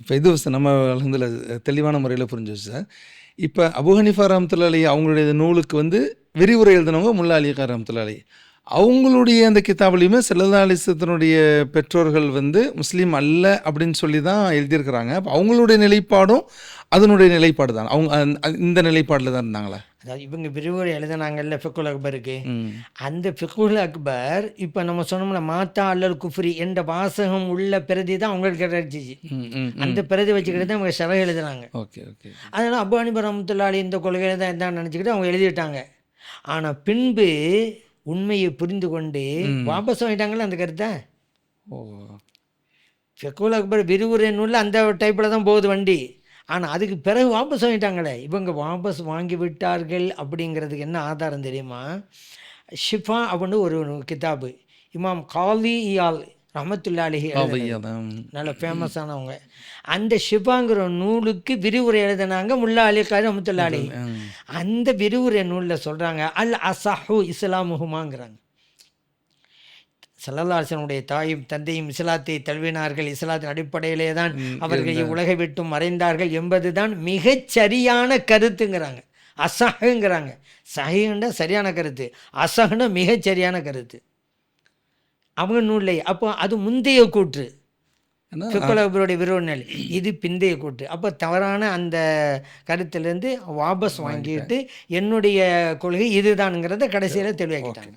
இப்போ இது நம்ம அதில் தெளிவான முறையில் புரிஞ்சிச்சு சார். இப்போ அபூ ஹனீஃபா ரஹ்மத்துல்லாஹி அலைஹி அவங்களுடைய நூலுக்கு வந்து விரிவுரை எழுதினவங்க முல்லா அலி கான் ரஹ்மத்துல்லாஹி அலைஹி. அவங்களுடைய அந்த கிதாபுலையுமே ஸல்லல்லாஹு அலைஹி வஸல்லத்தினுடைய பெற்றோர்கள் வந்து முஸ்லீம் அல்ல அப்படின்னு சொல்லி தான் எழுதியிருக்கிறாங்க. அப்போ அவங்களுடைய நிலைப்பாடும் அதனுடைய நிலைப்பாடு தான். அவங்க இந்த நிலைப்பாடில் தான் இருந்தாங்களா? அதாவது இவங்க விரிவுரை எழுதினாங்கல்ல ஃபிக்குல் அக்பருக்கு, ம். அந்த ஃபிக்குல் அக்பர் இப்போ நம்ம சொன்னோம்ல மாத்தா அல்லல் குஃப்ரி என்ற வாசகம் உள்ள பிரதி தான் அவங்களுக்கு கிடைச்சிச்சு. ம், ம், ம். அந்த பிரதி வச்சுக்கிட்டு தான் அவங்க ஷரஹ் எழுதுனாங்க. Okay okay. அதனால் அபூ ஹனீஃபா ரஹ்மத்துல்லாஹி அலைஹி இந்த கொள்கையை தான் இதான் நினச்சிக்கிட்டு அவங்க எழுதிட்டாங்க. ஆனால் பின்பு உண்மையை புரிந்து கொண்டு வாபஸ் வாங்கிட்டாங்கல்ல அந்த கருத்தை. ஓ. ஃபிக்குல் அக்பர் விரிவுரை நூலில் அந்த டைப்பில் தான் போகுது வண்டி. ஆனால் அதுக்கு பிறகு வாபஸ் வாங்கிட்டாங்களே. இவங்க வாபஸ் வாங்கி விட்டார்கள் அப்படிங்கிறதுக்கு என்ன ஆதாரம் தெரியுமா? ஷிஃபா அப்படின்னு ஒரு கிதாபு இமாம் காலி இயால் ரஹ்மத்துல்லாஹி அலைஹி எழுதினது. நல்ல ஃபேமஸானவங்க. அந்த ஷிஃபாங்கிற நூலுக்கு விரிவுரை எழுதினாங்க முல்லா அலி கான் ரஹ்மத்துல்லாஹி அலைஹி. அந்த விரிவுரை நூலில் சொல்கிறாங்க அல் அஸஹு இஸ்லாமுஹுமாங்கிறாங்க. ஸல்லல்லாஹு அலைஹி வஸல்லம் தாயும் தந்தையும் இஸ்லாத்தை தழுவினார்கள், இஸ்லாத்தின் அடிப்படையிலே தான் அவர்கள் உலகை விட்டு மறைந்தார்கள் என்பது தான் மிகச்சரியான கருத்துங்கிறாங்க. அசஹுங்கிறாங்க. சஹீஹ்னா சரியான கருத்து, அசஹ்னா மிகச்சரியான கருத்து அவங்க நூல்லை. அப்போ அது முந்தைய கூற்று ஃபிக்குல் அக்பருடைய விரோதல், இது பிந்தைய கூற்று. அப்போ தவறான அந்த கருத்திலேருந்து வாபஸ் வாங்கிட்டு என்னுடைய கொள்கை இதுதான்ங்கிறத கடைசியில் தெளிவாக்கிட்டாங்க.